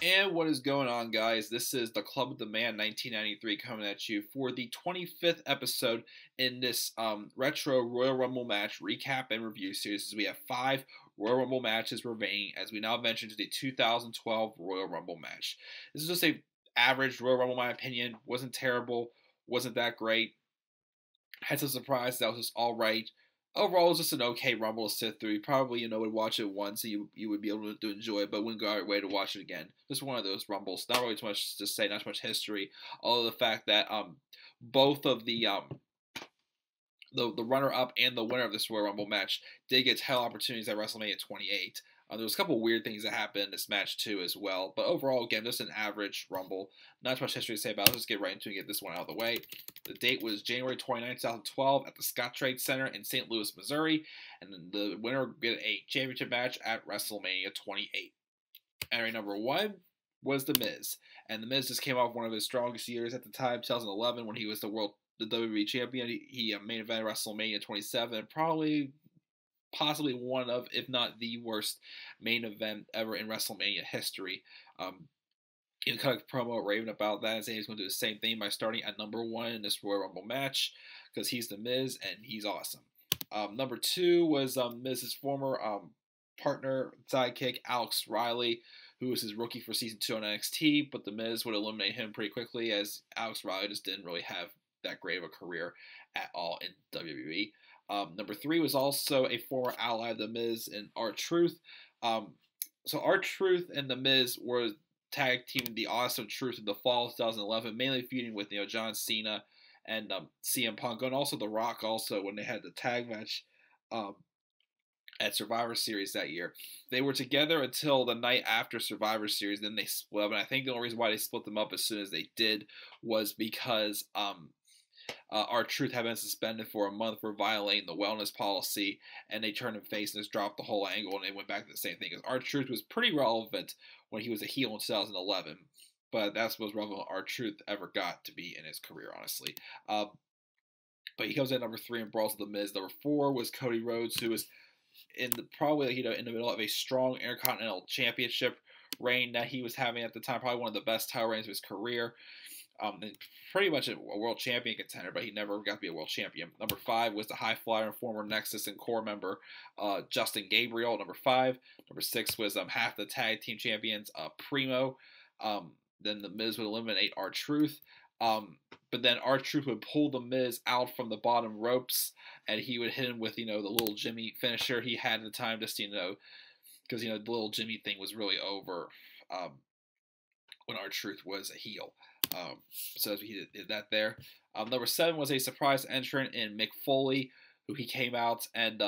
And what is going on, guys? This is the Club of the Man 1993 coming at you for the 25th episode in this retro Royal Rumble match recap and review series. As we have 5 Royal Rumble matches remaining, as we now venture to the 2012 Royal Rumble match. This is just a average Royal Rumble, in my opinion. Wasn't terrible, wasn't that great. Had some surprise that was just all right. Overall, it was just an okay Rumble to sit through. You probably, would watch it once and you would be able to enjoy it, but wouldn't go out of your way to watch it again. Just one of those Rumbles. Not really too much to say, not too much history. Although the fact that both of the runner-up and the winner of this Royal Rumble match did get title opportunities at WrestleMania 28. There was a couple weird things that happened in this match too as well. But overall, again, just an average Rumble. Not too much history to say about it. Let's just get right into it and get this one out of the way. The date was January 29, 2012 at the Scottrade Center in St. Louis, Missouri. And the winner would get a championship match at WrestleMania 28. Entry number 1 was The Miz. And The Miz just came off one of his strongest years at the time, 2011, when he was the WWE champion. He main evented WrestleMania 27, possibly one of, if not the worst main event ever in WrestleMania history. He cut a promo raving about that and saying he's going to do the same thing by starting at number 1 in this Royal Rumble match because he's The Miz and he's awesome. Number 2 was Miz's former partner, sidekick, Alex Riley, who was his rookie for Season 2 on NXT, but The Miz would eliminate him pretty quickly as Alex Riley just didn't really have that great of a career at all in WWE. Number 3 was also a former ally of The Miz and R-Truth. So R-Truth and The Miz were tag teaming the Awesome Truth in the fall of 2011, mainly feuding with John Cena and CM Punk, and also The Rock also when they had the tag match at Survivor Series that year. They were together until the night after Survivor Series, then they split up, and I think the only reason why they split them up as soon as they did was because R-Truth had been suspended for a month for violating the wellness policy, and they turned him face and just dropped the whole angle, and they went back to the same thing. Because R-Truth was pretty relevant when he was a heel in 2011, but that's the most relevant R-Truth ever got to be in his career, honestly. But he comes in at number 3 and brawls with The Miz. Number 4 was Cody Rhodes, who was in the middle of a strong Intercontinental Championship reign that he was having at the time, probably one of the best title reigns of his career. And pretty much a world champion contender, but he never got to be a world champion. Number 5 was the high flyer and former Nexus and Core member, Justin Gabriel, number 5. Number 6 was half the tag team champions, Primo. Then The Miz would eliminate R-Truth. But then R-Truth would pull The Miz out from the bottom ropes, and he would hit him with, the little Jimmy finisher he had at the time, just, because, the little Jimmy thing was really over when R-Truth was a heel. So he did that there. Number 7 was a surprise entrant in Mick Foley, who he came out and,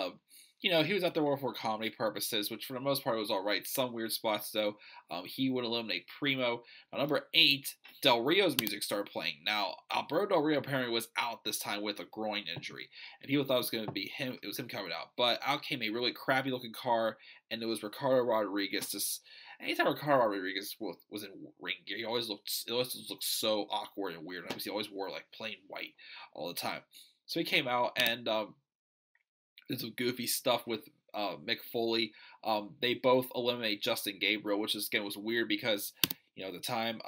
he was out there more for comedy purposes, which for the most part was alright. Some weird spots, though. He would eliminate Primo. Now, number 8, Del Rio's music started playing. Now, Alberto Del Rio apparently was out this time with a groin injury, and people thought it was going to be him. It was him coming out. But out came a really crappy-looking car, and it was Ricardo Rodriguez. Anytime Ricardo Rodriguez was in ring gear, it always looked so awkward and weird. He always wore like plain white all the time. So he came out and did some goofy stuff with Mick Foley. They both eliminate Justin Gabriel, which again was weird because at the time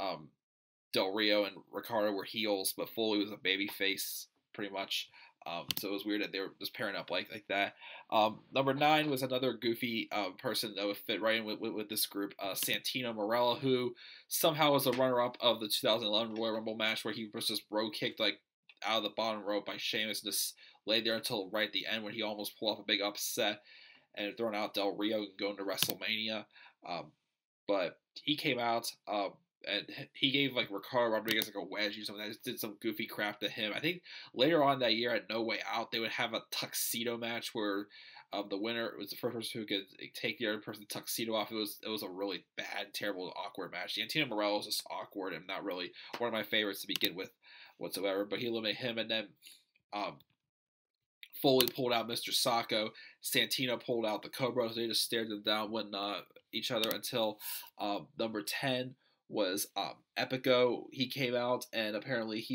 Del Rio and Ricardo were heels, but Foley was a baby face pretty much. So it was weird that they were just pairing up like that. Number 9 was another goofy person that would fit right in with this group, Santino Marella, who somehow was a runner-up of the 2011 Royal Rumble match where he was just bro kicked like out of the bottom rope by Sheamus and just laid there until right at the end when he almost pulled off a big upset and thrown out Del Rio and going to WrestleMania. But he came out and he gave like Ricardo Rodriguez like a wedge or something. That just did some goofy crap to him. I think later on that year at No Way Out, they would have a tuxedo match where the winner was the first person who could take the other person's tuxedo off. It was a really bad, terrible, awkward match. Santino Marella was just awkward and not really one of my favorites to begin with whatsoever. But he eliminated him, and then Foley pulled out Mr. Sacco. Santino pulled out the Cobra. So they just stared them down each other until number 10 was Epico. He came out and apparently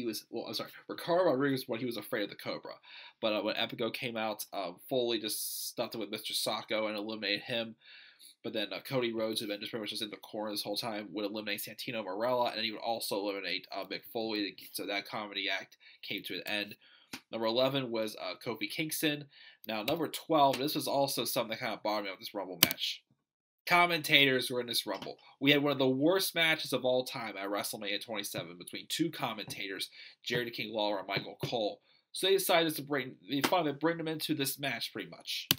Ricardo Rodriguez he was afraid of the Cobra. But when Epico came out, Foley just stuffed him with Mr. Sacco and eliminated him. But then Cody Rhodes, who had been just pretty much just in the corner this whole time, would eliminate Santino Marella, and then he would also eliminate Mick Foley. So that comedy act came to an end. Number 11 was Kofi Kingston. Now, number 12, this was also something that kind of bothered me about this Rumble match. Commentators were in this Rumble. We had one of the worst matches of all time at WrestleMania 27 between two commentators, Jerry the King Lawler and Michael Cole. So they decided to bring them into this match pretty much.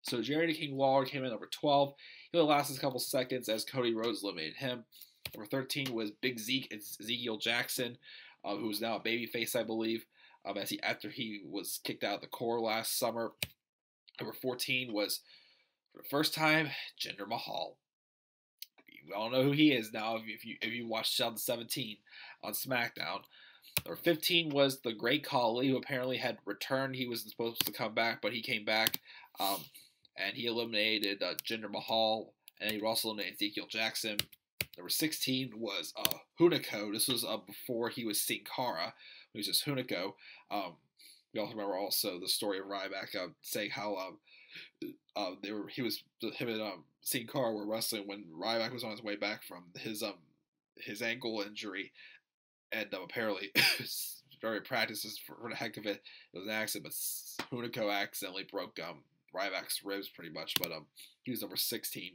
So Jerry the King Lawler came in number 12. He only lasted a couple seconds as Cody Rhodes eliminated him. Number 13 was Big Zeke and Ezekiel Jackson, who is now a babyface, I believe, after he was kicked out of the core last summer. Number 14 was, for the first time, Jinder Mahal. We all know who he is now if you watched 2017 on SmackDown. Number 15 was the Great Khali, who apparently had returned. He was supposed to come back, but he came back. And he eliminated Jinder Mahal, and he also eliminated Ezekiel Jackson. Number 16 was Hunico. This was before he was Sin Cara. He was just Hunico. We also remember also the story of Ryback saying how him and Sin Cara were wrestling when Ryback was on his way back from his ankle injury, and apparently very practices for the heck of it. It was an accident, but Hunico accidentally broke Ryback's ribs pretty much, but he was number 16.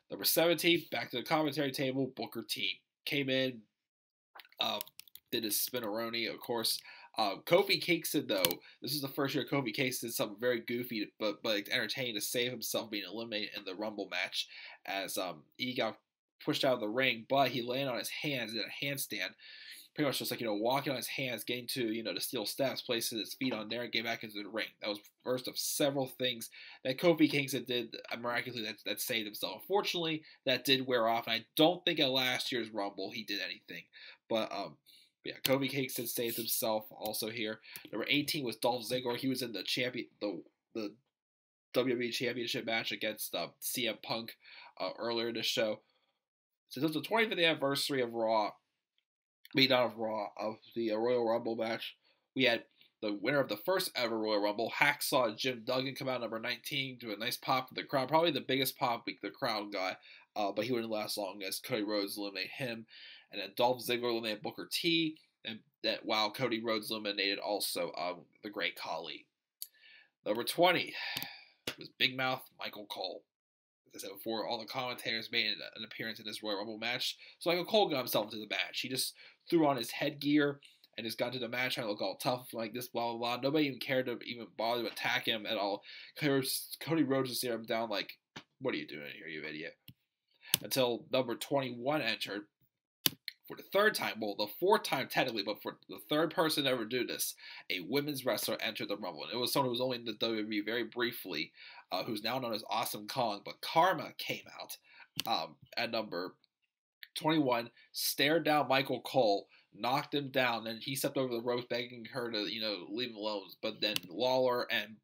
Number 17, back to the commentary table, Booker T came in, did his spinneroni, of course. Kofi Kingston, though, this is the first year Kofi Kingston did something very goofy but entertaining to save himself being eliminated in the Rumble match, as he got pushed out of the ring, but he landed on his hands in a handstand. Pretty much just like, walking on his hands, getting to, the steel steps, placing his feet on there, and getting back into the ring. That was the first of several things that Kofi Kingston did miraculously that saved himself. Unfortunately, that did wear off, and I don't think at last year's Rumble he did anything. But, yeah, Kofi Kingston saved himself also here. Number 18 was Dolph Ziggler. He was in the WWE Championship match against CM Punk earlier in the show. So this was the 25th anniversary of Raw. Of the Royal Rumble match. We had the winner of the first ever Royal Rumble, Hacksaw Jim Duggan, come out number 19, do a nice pop for the crowd. Probably the biggest pop the crowd got, but he wouldn't last long as Cody Rhodes eliminated him. And then Dolph Ziggler eliminated Booker T, and while Cody Rhodes eliminated also the Great Khali. Number 20 was Big Mouth Michael Cole. As I said before, all the commentators made an appearance in this Royal Rumble match. So Michael Cole got himself into the match. He just threw on his headgear and just got to the match trying to look all tough like this, blah, blah, blah. Nobody even cared to even bother to attack him at all. Cody Rhodes just stared him down like, what are you doing here, you idiot? Until number 21 entered for the third time. Well, the fourth time technically, but for the third person to ever do this, a women's wrestler entered the Rumble. And it was someone who was only in the WWE very briefly, who's now known as Awesome Kong. But Karma came out at number 21, stared down Michael Cole, knocked him down, and he stepped over the ropes begging her to, leave him alone. But then Lawler and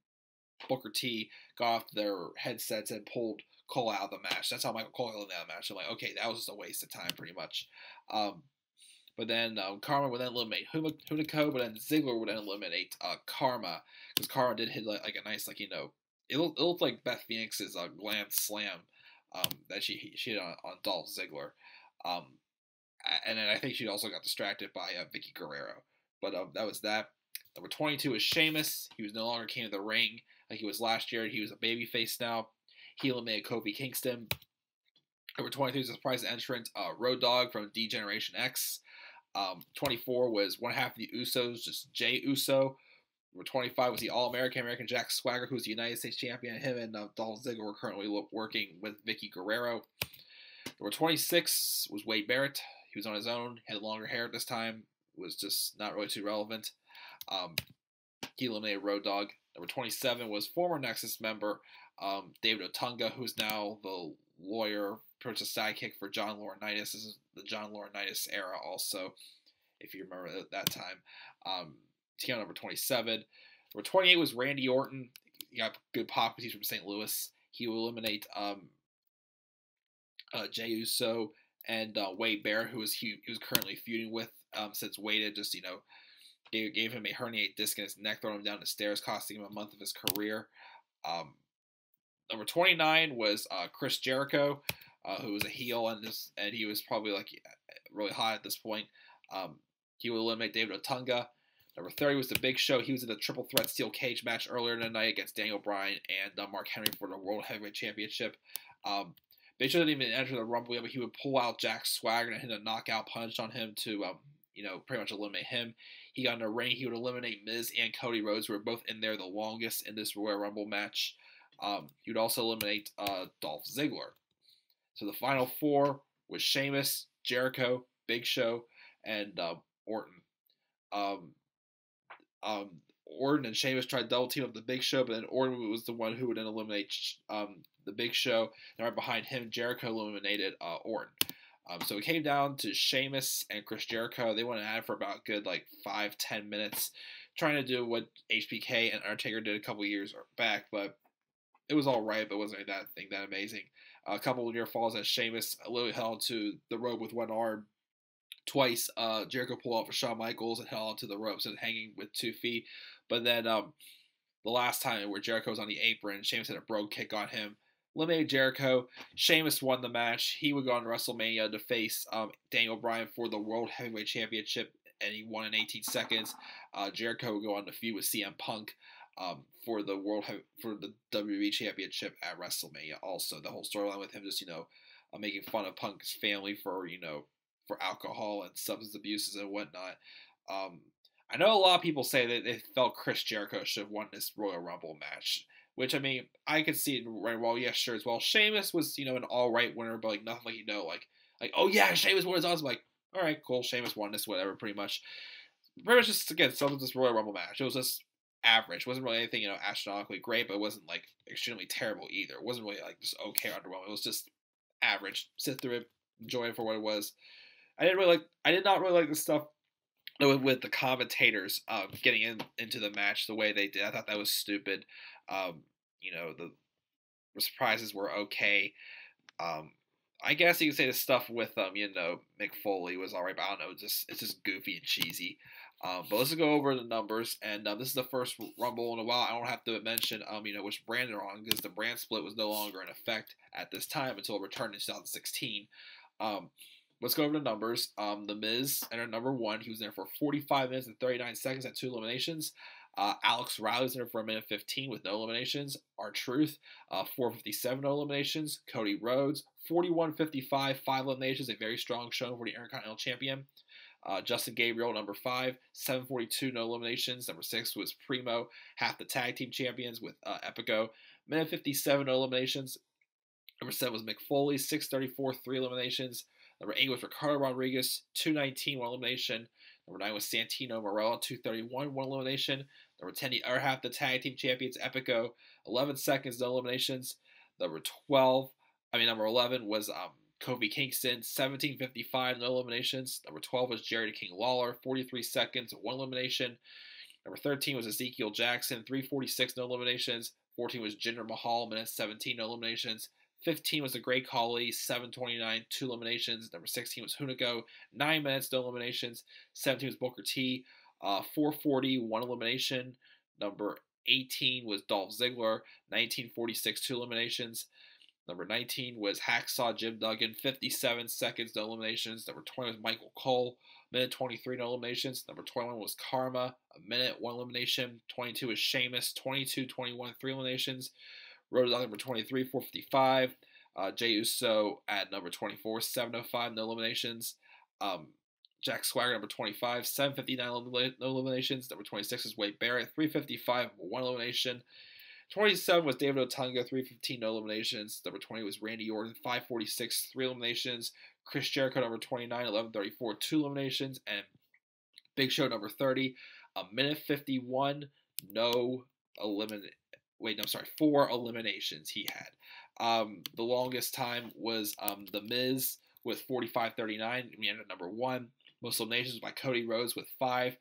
Booker T got off their headsets and pulled Cole out of the match. That's how Michael Cole got in that match. I'm like, okay, that was just a waste of time pretty much. But then Karma would then eliminate Hunico, but then Ziggler would then eliminate Karma, because Karma did hit like a nice, it looked like Beth Phoenix's glam slam that she hit on Dolph Ziggler. And then I think she also got distracted by Vicky Guerrero. But that was that. Number 22 is Sheamus. He was no longer king of the ring like he was last year. He was a babyface now. He eliminated Kofi Kingston. Number 23 is a surprise entrant, Road Dogg from D-Generation X. 24 was one half of the Usos, just Jay Uso. Number 25 was the All-American Jack Swagger, who's the United States champion. Him and Dolph Ziggler were currently working with Vicky Guerrero. Number 26 was Wade Barrett. He was on his own, had longer hair at this time, was just not really too relevant. He eliminated Road Dogg. Number 27 was former Nexus member David Otunga, who's now the lawyer, pretty much a sidekick for John Laurinaitis. This is the John Laurinaitis era also, if you remember that time. He got number 27. Number 28 was Randy Orton. He got good pop because he's from St. Louis. He will eliminate Jey Uso and Wade Barrett, who he was currently feuding with since Wade had just, gave him a herniated disc in his neck, throwing him down the stairs, costing him a month of his career. Number 29 was Chris Jericho, who was a heel, and he was probably like really hot at this point. He would eliminate David Otunga. Number 30 was the Big Show. He was in the triple threat steel cage match earlier in the night against Daniel Bryan and Mark Henry for the World Heavyweight Championship. Big Show didn't even enter the Rumble yet, but he would pull out Jack Swagger and hit a knockout punch on him to, pretty much eliminate him. He got in a ring. He would eliminate Miz and Cody Rhodes, who were both in there the longest in this Royal Rumble match. He would also eliminate Dolph Ziggler. So the final four was Sheamus, Jericho, Big Show, and Orton. Orton and Sheamus tried double team up the Big Show, but then Orton was the one who would then eliminate the Big Show. And right behind him, Jericho eliminated Orton. So it came down to Sheamus and Chris Jericho. They went at it for about a good 5-10 minutes, trying to do what HBK and Undertaker did a couple years back, but it was all right, but it wasn't that amazing. A couple of near falls as Sheamus literally held onto the rope with one arm. Twice, Jericho pulled off for Shawn Michaels and held onto the ropes and hanging with 2 feet. But then the last time where Jericho was on the apron, Sheamus had a brogue kick on him. Eliminated Jericho. Sheamus won the match. He would go on to WrestleMania to face Daniel Bryan for the World Heavyweight Championship, and he won in 18 seconds. Jericho would go on to feud with CM Punk for the WWE Championship at WrestleMania. Also, the whole storyline with him just making fun of Punk's family for alcohol and substance abuses and whatnot. I know a lot of people say that they felt Chris Jericho should have won this Royal Rumble match, which, I mean, I could see it right. Well, yeah, sure as well. Sheamus was, an all-right winner, but nothing oh yeah, Sheamus won his odds. I'm like, all right, cool, Sheamus won this, whatever, pretty much just, again, some of this Royal Rumble match. It was just average. It wasn't really anything, astronomically great, but it wasn't, extremely terrible either. It wasn't really, just okay underwhelming. It was just average. Sit through it, enjoy it for what it was. I did not really like the stuff with the commentators getting into the match the way they did. I thought that was stupid. The surprises were okay. I guess you can say the stuff with Mick Foley was alright, but I don't know, it's just goofy and cheesy. But let's go over the numbers, and this is the first Rumble in a while. I don't have to mention which brand they're on, because the brand split was no longer in effect at this time until it returned in 2016. Let's go over the numbers. The Miz entered number 1. He was there for 45 minutes and 39 seconds at 2 eliminations. Alex Riley was there for 1:15 with no eliminations. R-Truth, 4:57, no eliminations. Cody Rhodes, 41:55, 5 eliminations. A very strong showing for the Intercontinental Champion. Justin Gabriel, number 5, 7:42, no eliminations. Number 6 was Primo, half the tag team champions with Epico. 1:57, no eliminations. Number 7 was Mick Foley, 6:34, 3 eliminations. Number 8 was Ricardo Rodriguez, 2:19, 1 elimination. Number 9 was Santino Marella, 2:31, 1 elimination. Number 10, the other half the tag team champions, Epico, 11 seconds, no eliminations. Number 11 was Kofi Kingston, 17:55, no eliminations. Number 12 was Jerry the King Lawler, 43 seconds, 1 elimination. Number 13 was Ezekiel Jackson, 3:46, no eliminations. 14 was Jinder Mahal, minute 17, no eliminations. 15 was the Great Khali, 7:29, 2 eliminations. Number 16 was Hunico, 9 minutes, no eliminations. 17 was Booker T, 4:40, 1 elimination. Number 18 was Dolph Ziggler, 19:46, 2 eliminations. Number 19 was Hacksaw Jim Duggan, 57 seconds, no eliminations. Number 20 was Michael Cole, minute 23, no eliminations. Number 21 was Karma, a minute, 1 elimination. 22 was Sheamus, 22-21, 3 eliminations. Rhodes at number 23, 4:55. Jey Uso at number 24, 7:05, no eliminations. Jack Swagger, number 25, 7:59, no eliminations. Number 26 is Wade Barrett, 3:55, 1 elimination. 27 was David Otunga, 3:15, no eliminations. Number 20 was Randy Orton, 5:46, 3 eliminations. Chris Jericho, number 29, 11:34, 2 eliminations. And Big Show, number 30, 1:51, no elimination. 4 eliminations he had. The longest time was The Miz with 45:39. We ended at number 1. Most eliminations by Cody Rhodes with 5.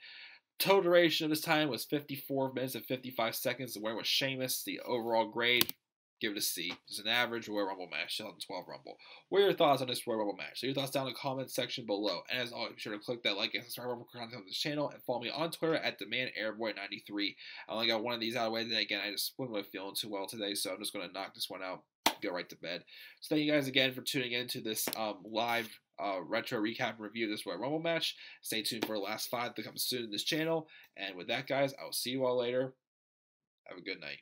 Total duration of this time was 54 minutes and 55 seconds. The winner was Sheamus. The overall grade, give it a C. It's an average Royal Rumble match, 2012 Rumble. What are your thoughts on this Royal Rumble match? Leave your thoughts down in the comments section below. And as always, be sure to click that like and subscribe for content on this channel, and follow me on Twitter at DemandAirboy93. I only got one of these out of the way. Then again, I just wasn't feeling too well today, so I'm just going to knock this one out, go right to bed. So thank you guys again for tuning in to this live retro recap and review of this Royal Rumble match. Stay tuned for the last 5 to come soon in this channel. And with that, guys, I will see you all later. Have a good night.